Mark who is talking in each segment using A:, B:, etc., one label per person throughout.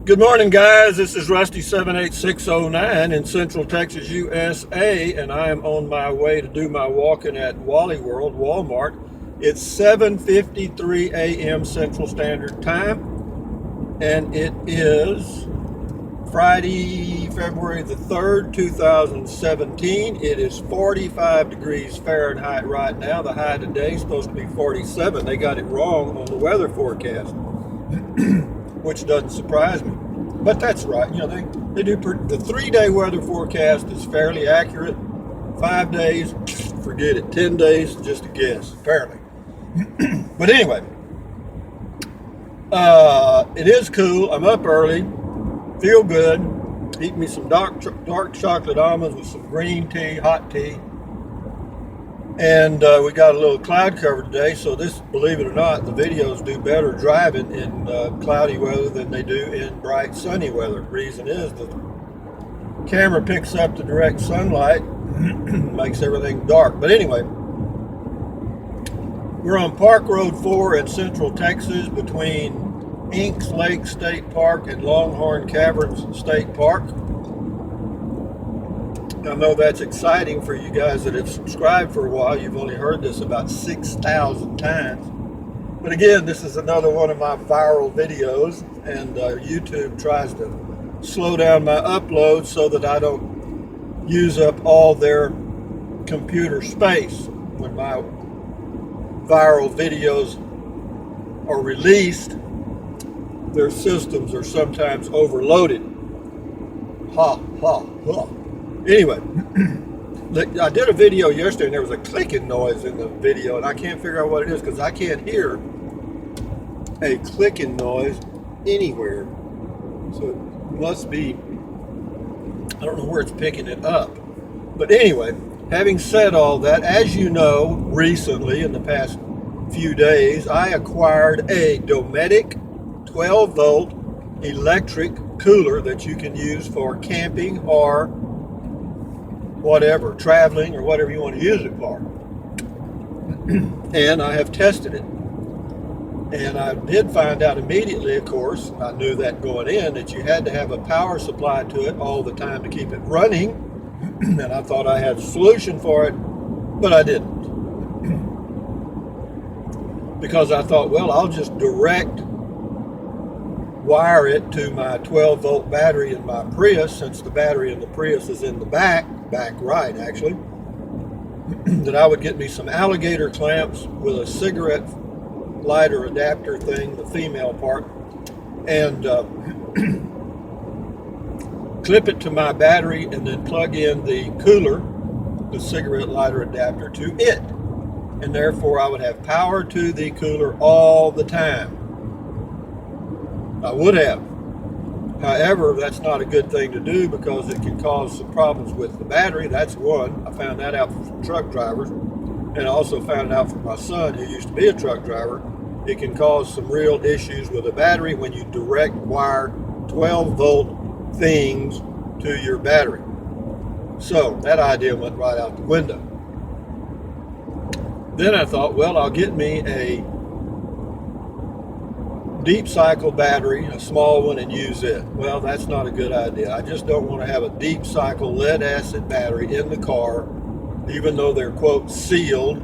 A: Good morning, guys. This is Rusty 78609 in Central Texas, USA, and I am on my way to do my walking at Wally World, Walmart. It's 7:53 a.m. Central Standard Time, and it is Friday, February the 3rd, 2017. It is 45 degrees Fahrenheit right now. The high today is supposed to be 47. They got it wrong on the weather forecast, which doesn't surprise me. But that's right. They do the 3-day weather forecast is fairly accurate. 5 days, forget it. 10 days, just a guess, apparently. But anyway, it is cool. I'm up early, feel good. Eat me some dark chocolate almonds with some green tea, hot tea. And we got a little cloud cover today, so this, believe it or not, the videos do better driving in cloudy weather than they do in bright sunny weather. Reason is the camera picks up the direct sunlight, makes everything dark. But anyway, we're on Park Road 4 in Central Texas between Inks Lake State Park and Longhorn Caverns State Park. I know that's exciting for you guys that have subscribed for a while. You've only heard this about 6,000 times. But again, this is another one of my viral videos, and YouTube tries to slow down my uploads so that I don't use up all their computer space. When my viral videos are released, their systems are sometimes overloaded. Ha, ha, ha. Anyway, I did a video yesterday and there was a clicking noise in the video, and I can't figure out what it is because I can't hear a clicking noise anywhere. So it must be, I don't know where it's picking it up. But anyway, having said all that, as you know, recently in the past few days, I acquired a Dometic 12-volt electric cooler that you can use for camping or whatever, traveling or whatever you want to use it for. And I have tested it. And I did find out immediately, of course, I knew that going in, that you had to have a power supply to it all the time to keep it running. And I thought I had a solution for it, but I didn't. Because I thought, well, I'll just direct wire it to my 12-volt battery in my Prius, since the battery in the Prius is in the back right actually, that I would get me some alligator clamps with a cigarette lighter adapter thing, the female part, and clip it to my battery and then plug in the cooler, the cigarette lighter adapter, to it. And therefore I would have power to the cooler all the time. I would have. However, that's not a good thing to do because it can cause some problems with the battery. That's one. I found that out from truck drivers, and I also found it out from my son, who used to be a truck driver. It can cause some real issues with the battery when you direct wire 12-volt things to your battery. So that idea went right out the window. Then I thought, well, I'll get me a deep cycle battery, a small one, and use it. Well, that's not a good idea. I just don't want to have a deep cycle lead acid battery in the car, even though they're, quote, sealed.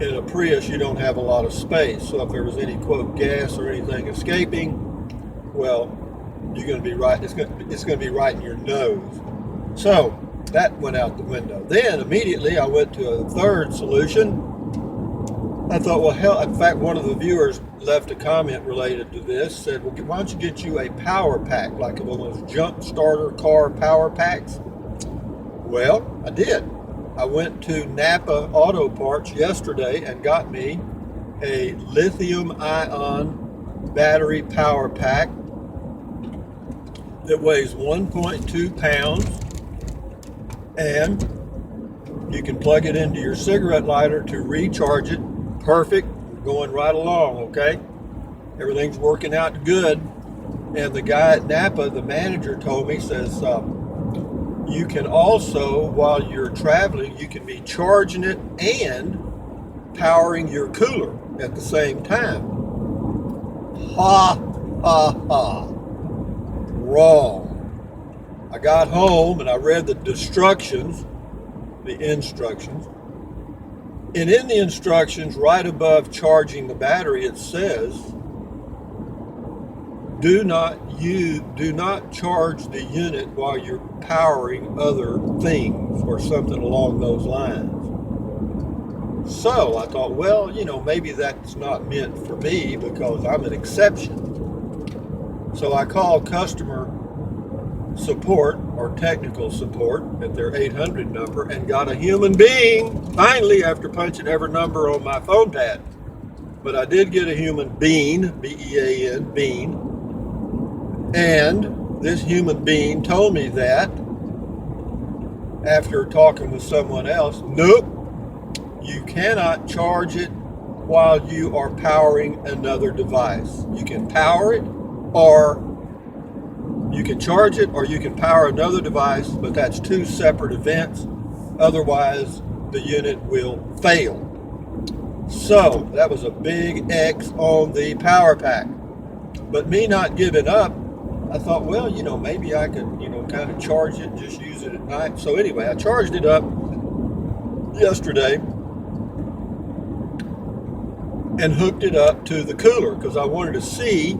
A: In a Prius, you don't have a lot of space. So if there was any, quote, gas or anything escaping, well, you're going to be right. It's going to be right in your nose. So that went out the window. Then immediately I went to a third solution. I thought, well, hell, in fact, one of the viewers left a comment related to this, said, well, why don't you get you a Power Pac, like one of those jump starter car Power Packs? Well, I did. I went to Napa Auto Parts yesterday and got me a lithium-ion battery Power Pac that weighs 1.2 pounds, and you can plug it into your cigarette lighter to recharge it. Perfect. We're going right along, okay? Everything's working out good. And the guy at Napa, the manager, told me, says, you can also, while you're traveling, you can be charging it and powering your cooler at the same time. Ha, ha, ha. wrong. I got home and I read the instructions, and in the instructions, right above charging the battery, it says, do not charge the unit while you're powering other things or something along those lines. So I thought, well, maybe that's not meant for me because I'm an exception. So I called customer support or technical support at their 800 number and got a human being, finally, after punching every number on my phone pad. But I did get a human being, B-E-A-N, being. And this human being told me that after talking with someone else, nope, you cannot charge it while you are powering another device. You can power it, or you can charge it, or you can power another device, but that's two separate events. Otherwise, the unit will fail. So that was a big X on the Power Pac. But me not giving up, I thought, well, maybe I could, kind of charge it and just use it at night. So anyway, I charged it up yesterday and hooked it up to the cooler because I wanted to see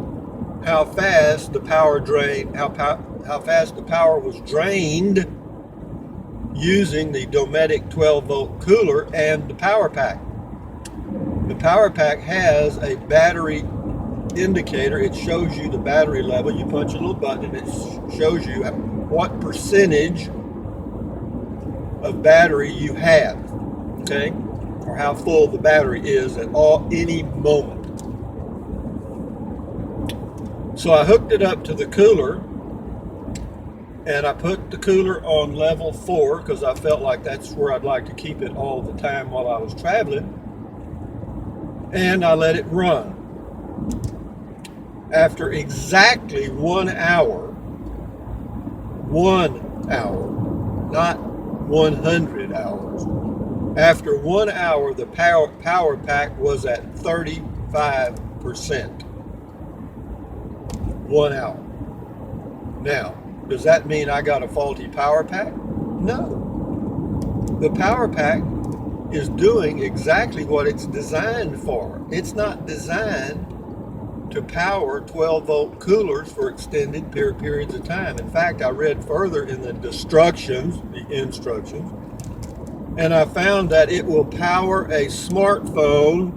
A: how fast the power fast the power was drained using the Dometic 12-volt cooler and the Power Pac. The Power Pac has a battery indicator. It shows you the battery level. You punch a little button and it shows you what percentage of battery you have, okay, or how full the battery is at any moment. So I hooked it up to the cooler and I put the cooler on level 4 because I felt like that's where I'd like to keep it all the time while I was traveling, and I let it run. After exactly 1 hour, not 100 hours. After 1 hour, the Power Pac was at 35%. 1 hour. Now, does that mean I got a faulty Power Pac? No. The Power Pac is doing exactly what it's designed for. It's not designed to power 12-volt coolers for extended periods of time. In fact, I read further in the instructions, and I found that it will power a smartphone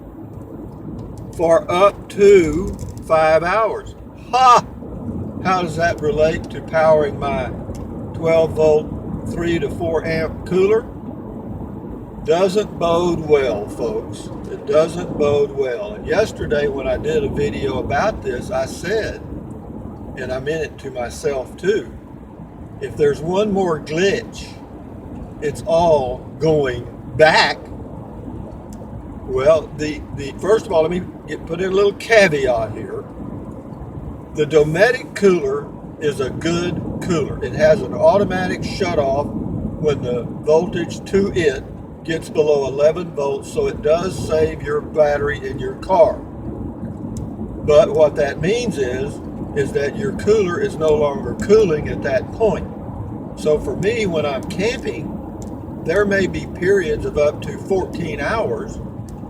A: for up to 5 hours. Ha! How does that relate to powering my 12-volt 3 to 4 amp cooler? Doesn't bode well, folks. It doesn't bode well. And yesterday when I did a video about this, I said, and I meant it to myself too, if there's one more glitch, it's all going back. Well, first of all, let me put in a little caveat here. The Dometic cooler is a good cooler. It has an automatic shut-off when the voltage to it gets below 11 volts, so it does save your battery in your car. But what that means is that your cooler is no longer cooling at that point. So for me, when I'm camping, there may be periods of up to 14 hours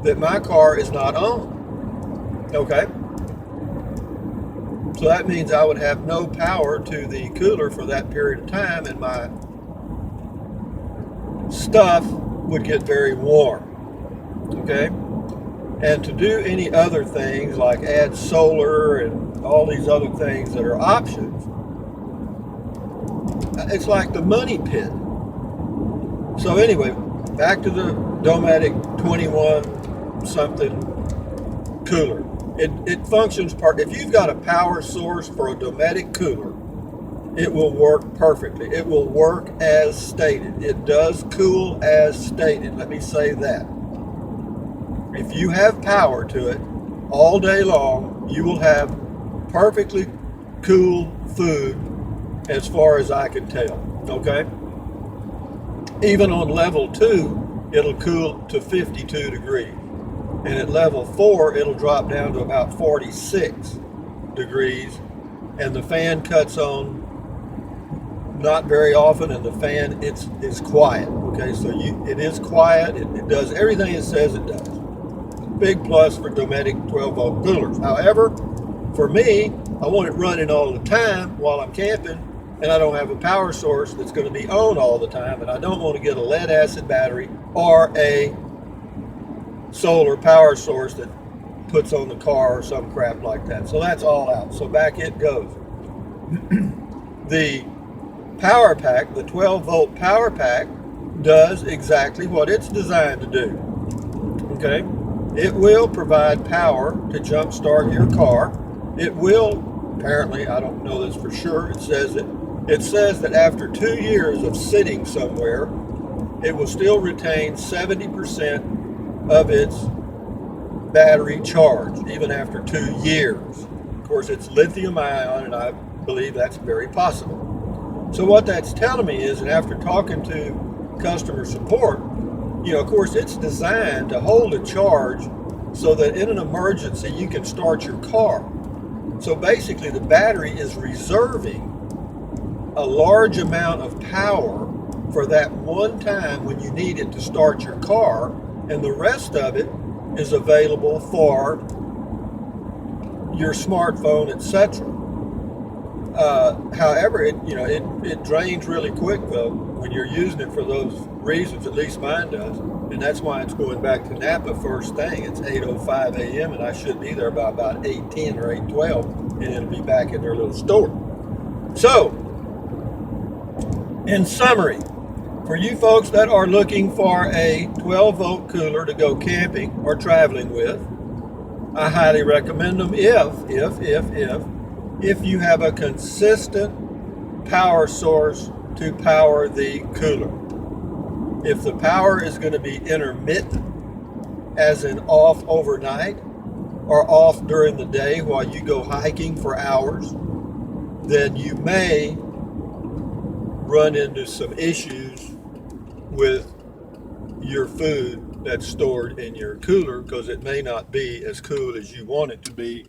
A: that my car is not on. Okay? So that means I would have no power to the cooler for that period of time, and my stuff would get very warm. Okay? And to do any other things like add solar and all these other things that are options, it's like the money pit. So anyway, back to the Dometic 21 something cooler. It functions if you've got a power source for a Dometic cooler, it will work perfectly. It will work as stated. It does cool as stated. Let me say that. If you have power to it all day long, you will have perfectly cool food as far as I can tell. Okay? Even on level 2, it'll cool to 52 degrees. And at level 4, it'll drop down to about 46 degrees. and the fan cuts on not very often, and the fan is quiet. Okay, so it is quiet. It does everything it says it does. Big plus for Dometic 12 volt coolers. However, for me, I want it running all the time while I'm camping, and I don't have a power source that's going to be on all the time, and I don't want to get a lead acid battery or a solar power source that puts on the car or some crap like that. So that's all out. So back it goes. The Power Pac, the 12 volt Power Pac, does exactly what it's designed to do. Okay? It will provide power to jump start your car. It will, apparently, I don't know this for sure, it says that after 2 years of sitting somewhere, it will still retain 70% of its battery charge, even after 2 years. Of course, it's lithium ion, and I believe that's very possible. So what that's telling me is, and after talking to customer support, of course, it's designed to hold a charge so that in an emergency you can start your car. So basically the battery is reserving a large amount of power for that one time when you need it to start your car, and the rest of it is available for your smartphone, etc. However, it drains really quick though when you're using it for those reasons. At least mine does, and that's why it's going back to Napa first thing. It's 8:05 a.m. and I should be there by about 8:10 or 8:12, and it'll be back in their little store. So, in summary, for you folks that are looking for a 12 volt cooler to go camping or traveling with, I highly recommend them if you have a consistent power source to power the cooler. If the power is going to be intermittent, as in off overnight or off during the day while you go hiking for hours, then you may run into some issues with your food that's stored in your cooler, because it may not be as cool as you want it to be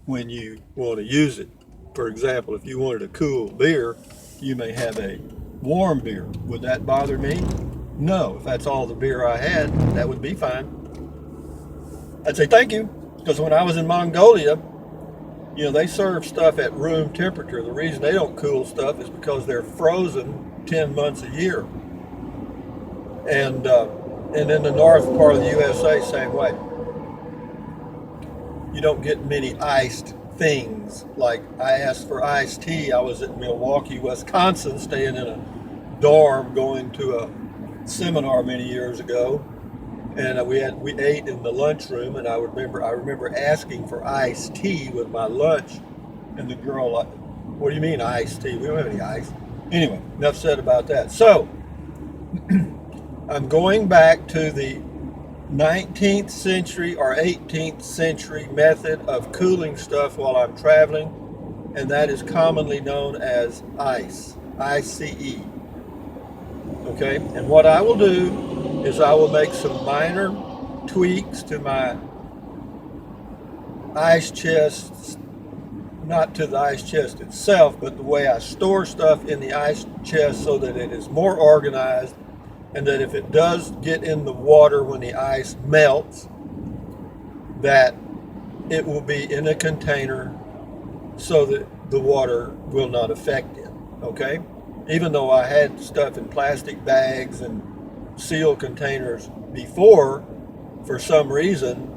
A: when you want to use it. For example, if you wanted a cool beer, you may have a warm beer. Would that bother me? No. If that's all the beer I had, that would be fine. I'd say thank you, because when I was in Mongolia, they serve stuff at room temperature. The reason they don't cool stuff is because they're frozen 10 months a year. And in the north part of the USA, same way. You don't get many iced things. Like I asked for iced tea. I was at Milwaukee, Wisconsin, staying in a dorm going to a seminar many years ago, and we ate in the lunchroom, and I remember asking for iced tea with my lunch, and the girl like, "What do you mean iced tea? We don't have any ice." Anyway, enough said about that. So I'm going back to the 19th century or 18th century method of cooling stuff while I'm traveling, and that is commonly known as ICE, I-C-E. Okay, and what I will do is I will make some minor tweaks to my ice chest, not to the ice chest itself, but the way I store stuff in the ice chest so that it is more organized, and that if it does get in the water when the ice melts, that it will be in a container so that the water will not affect it, okay? Even though I had stuff in plastic bags and sealed containers before, for some reason,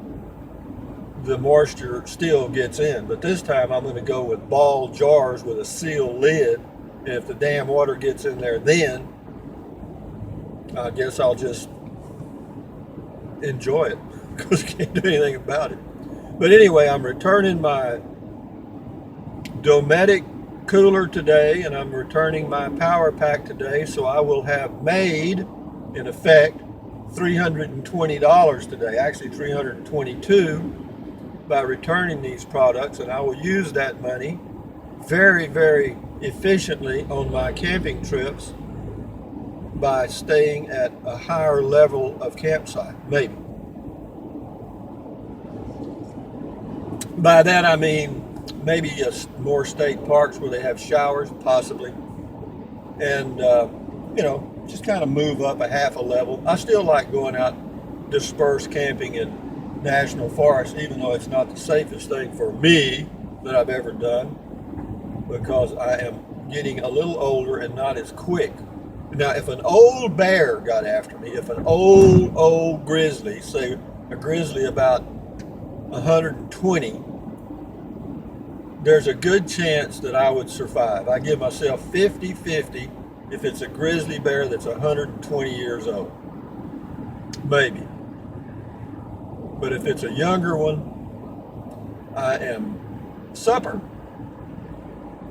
A: the moisture still gets in. But this time I'm going to go with ball jars with a sealed lid, and if the damn water gets in there then, I guess I'll just enjoy it, because I can't do anything about it. But anyway, I'm returning my Dometic cooler today, and I'm returning my Power Pac today, so I will have made, in effect, $320 today, actually $322, by returning these products, and I will use that money very, very efficiently on my camping trips by staying at a higher level of campsite, maybe. By that I mean maybe more state parks where they have showers, possibly. And, you know, just kind of move up a half a level. I still like going out dispersed camping in national forests, even though it's not the safest thing for me that I've ever done, because I am getting a little older and not as quick. Now, if an old bear got after me, if an old grizzly, say a grizzly about 120, there's a good chance that I would survive. I give myself 50-50 if it's a grizzly bear that's 120 years old. Maybe. But if it's a younger one, I am supper.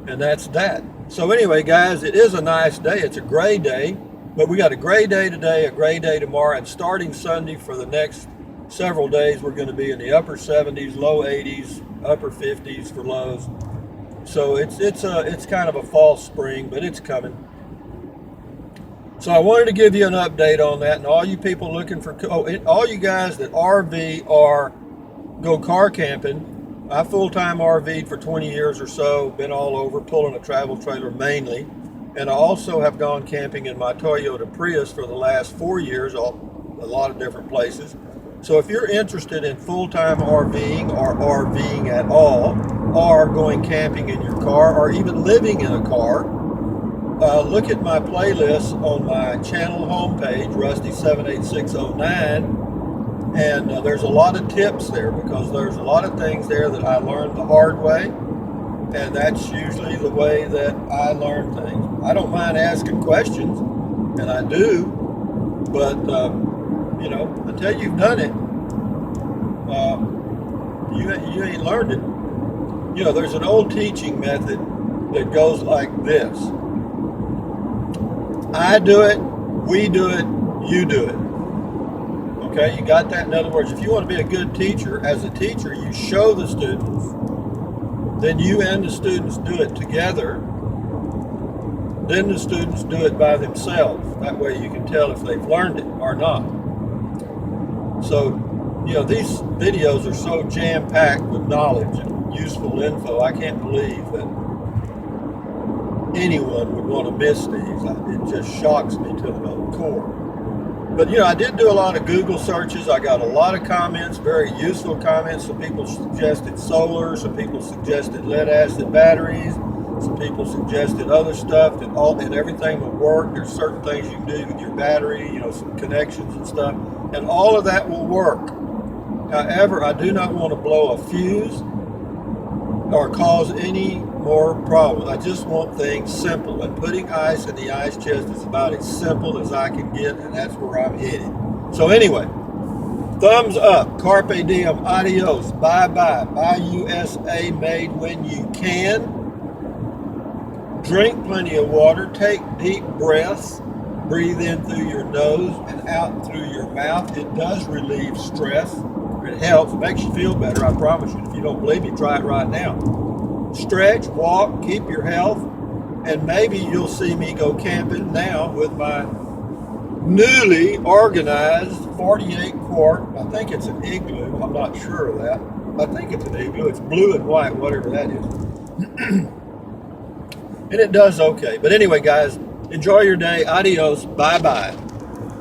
A: And that's that. So anyway, guys, it is a nice day. It's a gray day, but we got a gray day today, a gray day tomorrow, and starting Sunday for the next several days, we're going to be in the upper 70s, low 80s, upper 50s for lows. So it's kind of a false spring, but it's coming. So I wanted to give you an update on that, and all you people looking for, all you guys that RV or go car camping. I full-time RV'd for 20 years or so, been all over, pulling a travel trailer mainly, and I also have gone camping in my Toyota Prius for the last 4 years, a lot of different places. So if you're interested in full-time RVing or RVing at all, or going camping in your car, or even living in a car, look at my playlist on my channel homepage, Rusty78609, and there's a lot of tips there, because there's a lot of things there that I learned the hard way, and that's usually the way that I learn things. I don't mind asking questions, and I do, but you know, until you've done it, you ain't learned it. You know, there's an old teaching method that goes like this: I do it, we do it, you do it. Okay, you got that? In other words, if you want to be a good teacher, as a teacher, you show the students, then you and the students do it together, then the students do it by themselves. That way you can tell if they've learned it or not. So, you know, these videos are so jam-packed with knowledge and useful info, I can't believe that anyone would want to miss these. It just shocks me to the core. But, you know, I did do a lot of Google searches. I got a lot of comments, very useful comments. Some people suggested solar. Some people suggested lead-acid batteries. Some people suggested other stuff and everything would work. There's certain things you can do with your battery, you know, some connections and stuff. And all of that will work. However, I do not want to blow a fuse or cause any more problems. I just want things simple, and putting ice in the ice chest is about as simple as I can get, and that's where I'm headed. So anyway, thumbs up, carpe diem, adios, bye-bye, buy USA made when you can, drink plenty of water, take deep breaths, breathe in through your nose and out through your mouth. It does relieve stress. It helps, it makes you feel better, I promise you. If you don't believe me, try it right now. Stretch, walk, keep your health, and maybe you'll see me go camping now with my newly organized 48 quart, I think it's an Igloo, I'm not sure of that. I think it's an Igloo, it's blue and white, whatever that is. And it does okay. But anyway, guys, enjoy your day, adios, bye-bye.